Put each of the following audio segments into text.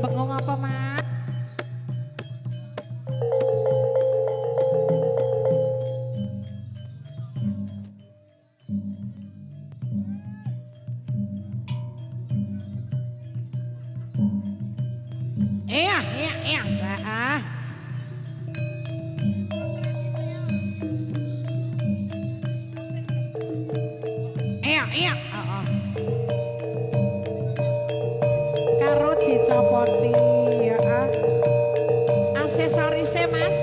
bengong apa, Mak? Iya, saah. Iya, heeh. Karo dicopoti, heeh. Aksesorise, Mas.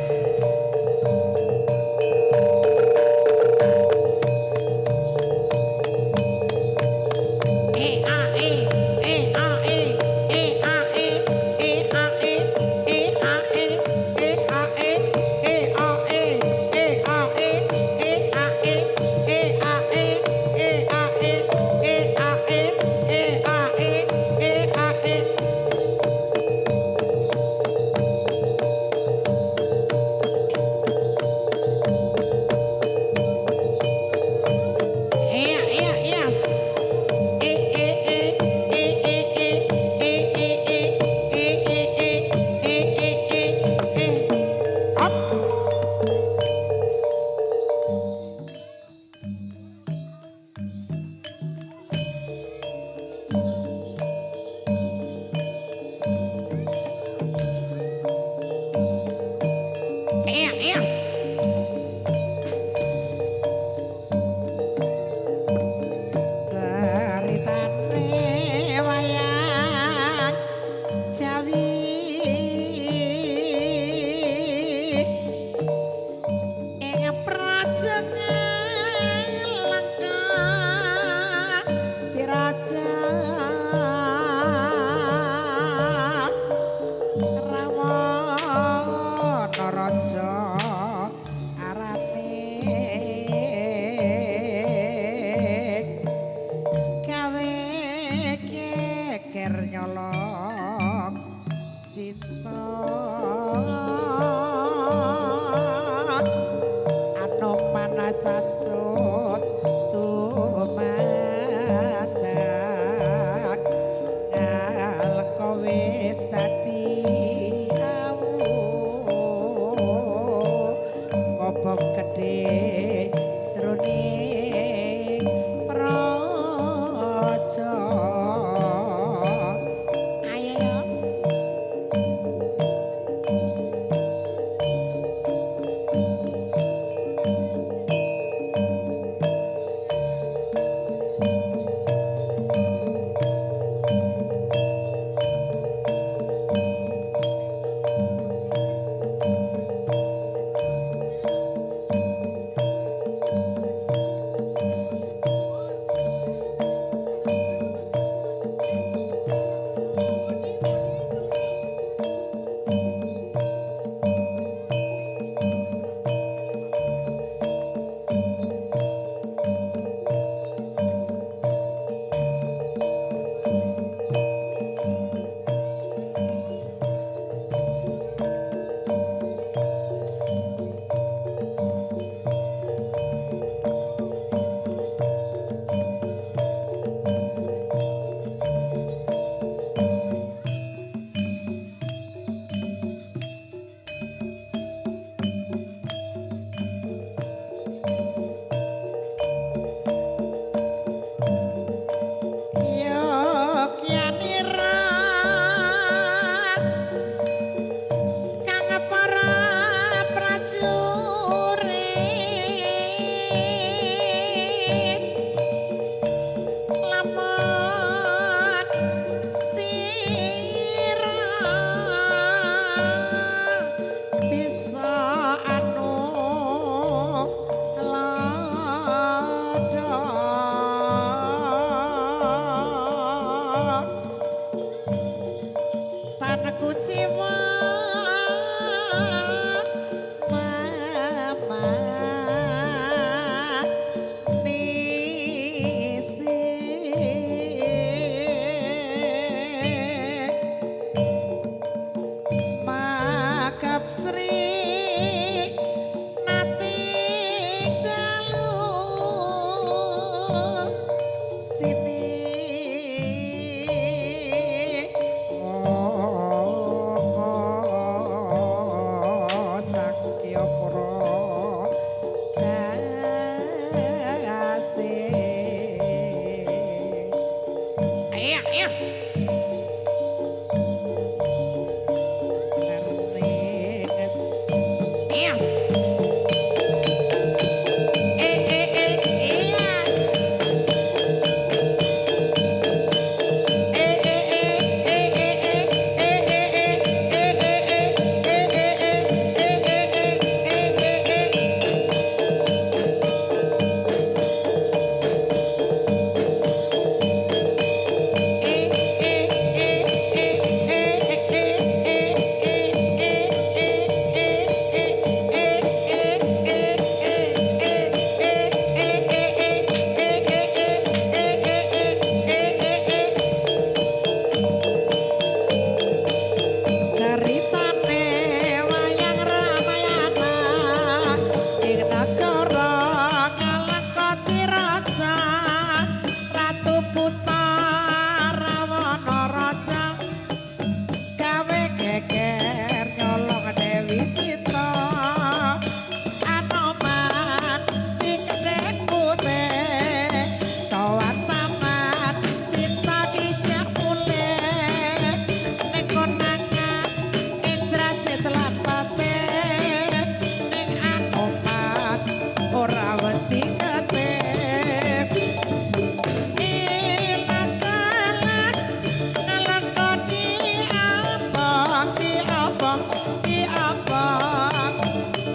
diobong diobong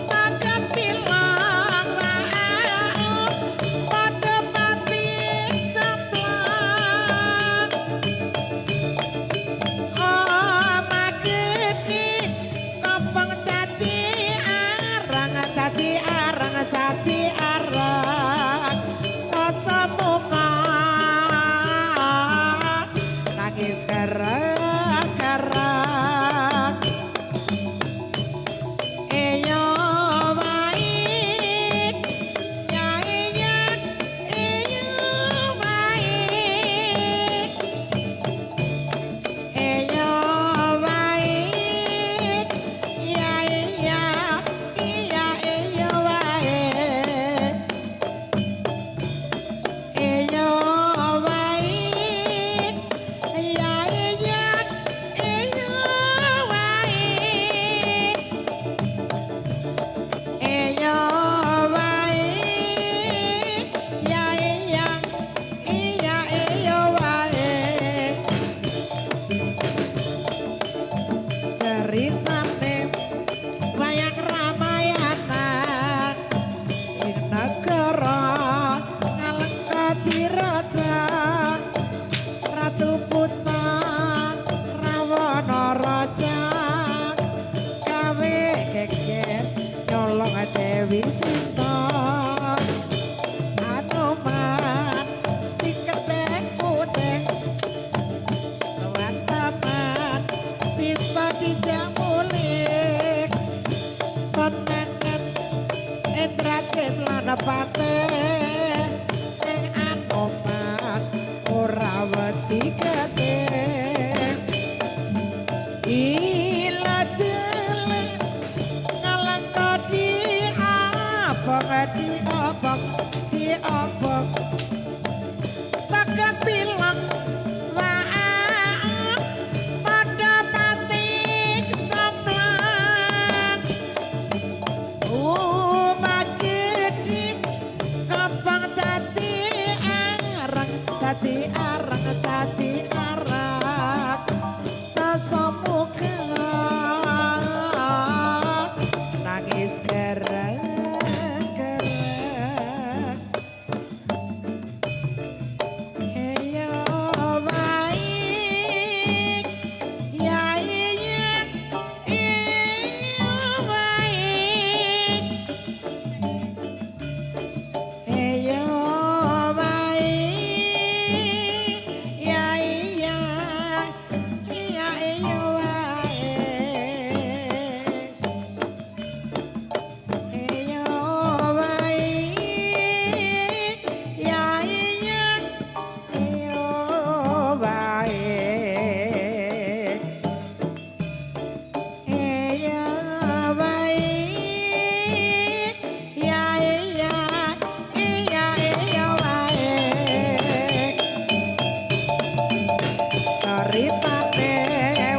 agak bilang mau pada mati templang oh magedi kopong tadi arang kota muka nangis kerak-kerak iyo baik nyainya iyo baik iyo baik iya iya iya iyo baik iyo baik iya iya iyo baik iyo baik iya iya iya iyo baik ceritane wayang Ramayana ing negara Ngalengkati raja Ratu Puta Rawana raja gawe geger nyolong Dewi Sinta Anoman si ketek putih teman-teman Sinta dijamulik konengan Indrajit lan patih ing Anoman ora wedi getih iladele Ngalengkati diobong Bagak bilang waah pada mati templang magedi kopong tadi arang tasamuka nangis kerak-kerak iyo baik ya iya iyo baik iyo baik ya iya iya iyo baik iyo baik ya iya iyo baik iyo baik ya iya iya iyo baik ceritane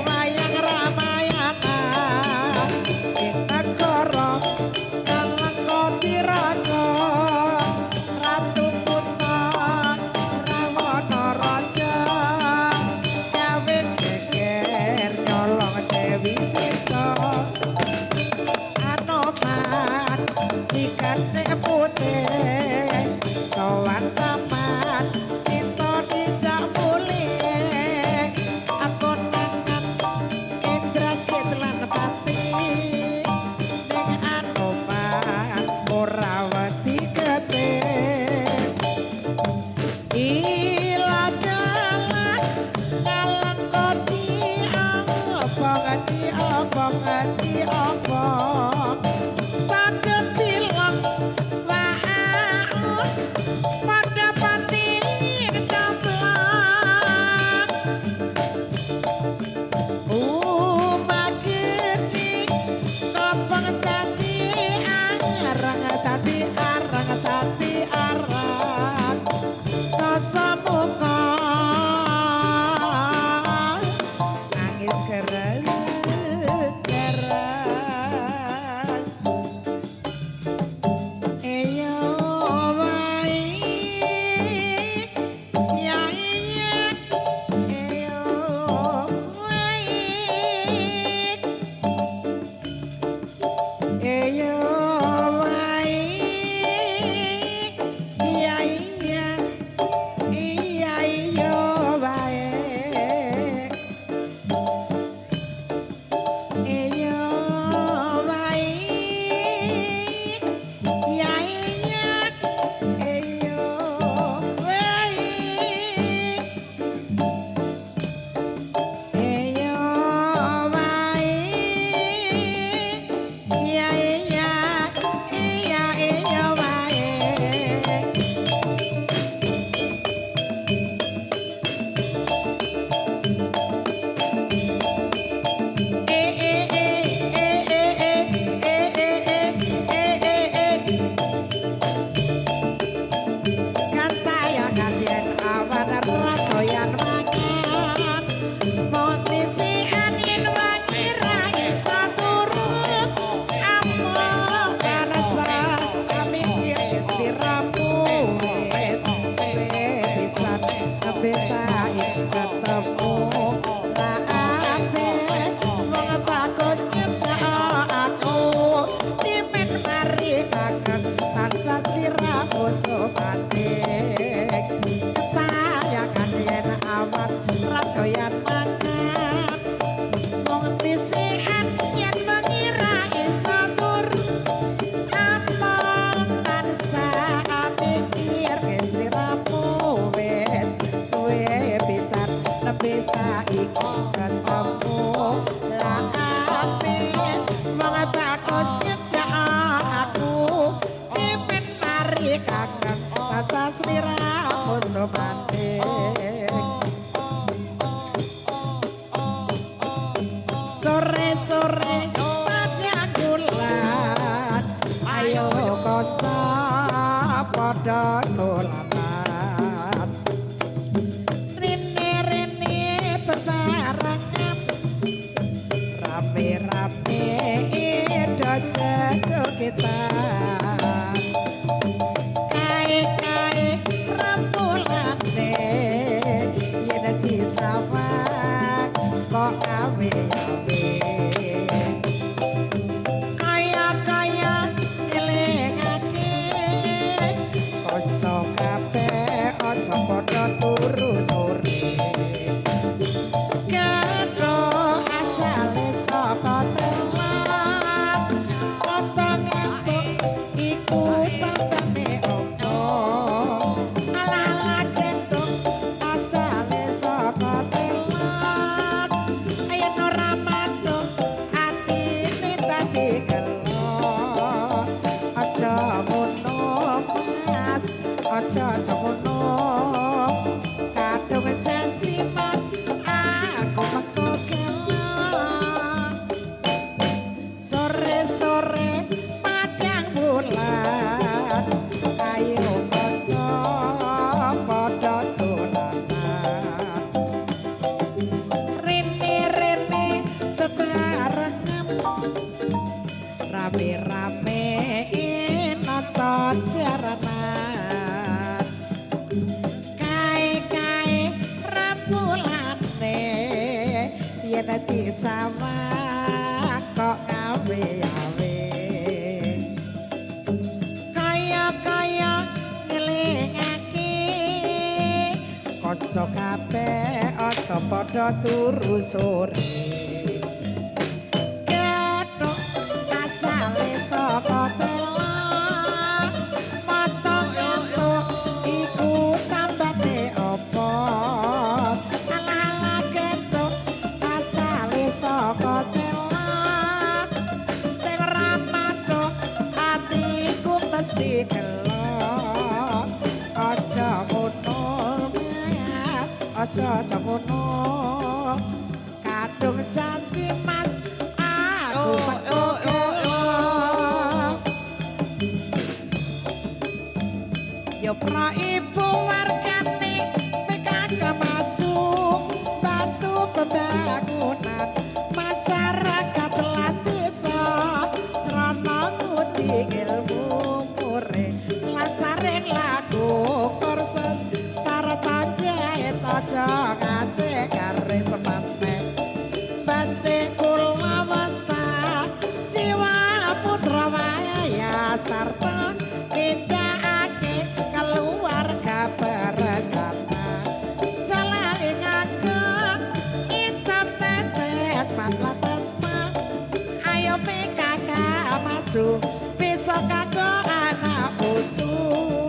wayang Ramayana ing negara Ngalengkati raja Ratu Puta Rawana raja gawe geger nyolong Dewi Sinta Anoman si ketek putih sowan taman Sinta dijamulik konengan Indrajit lan patih ning Anoman ora wedi getih iladele Ngalengkati diobong Bagak bilang waah pada mati templang magedi kopong tadi arang tasamuka nangis kerak-kerak banding sore-sore pada bulan ayo kota pada dolanan rene-rene bebarengan rame-rame do jogetan kae-kae rembulane yen disawang kok awe-awe kaya-kaya elengake kanca kabeh aja padha turu sore karo asale saka telan potong entuk iku tambane opo ala-ala gendong asale saka telan ayo ora mandung atine dadi gelo aja ngono mas aja ngono kadung janji mas aku mengko gelo sore-sore padang bulan ayo kanca padha dolanan rene-rene bebarengan rame-rame nonton jaranan kae-kae rembulane yen disawang kok awe-awe kaya-kaya ngelingake kanca kabeh aja padha turu sore Gathuk asale saka telan potong entuk iku tambane apa ala-ala gathuk asale saka telan sing ora mantuk atiku mesti gelo aja ngono aja ngono kadung janji mas aku mengko yo pra ibu wargane PKK maju bantu pembangunan masyarakat lan desa srana ngudi ilmu mure lancaring lagu kursus sarta jahit aja ngajeng kare semanten bace kula wenta jiwa putra waya sarta nindakake keluarga berencana jalani nganggo hitam tetes patlates ayo PKK maju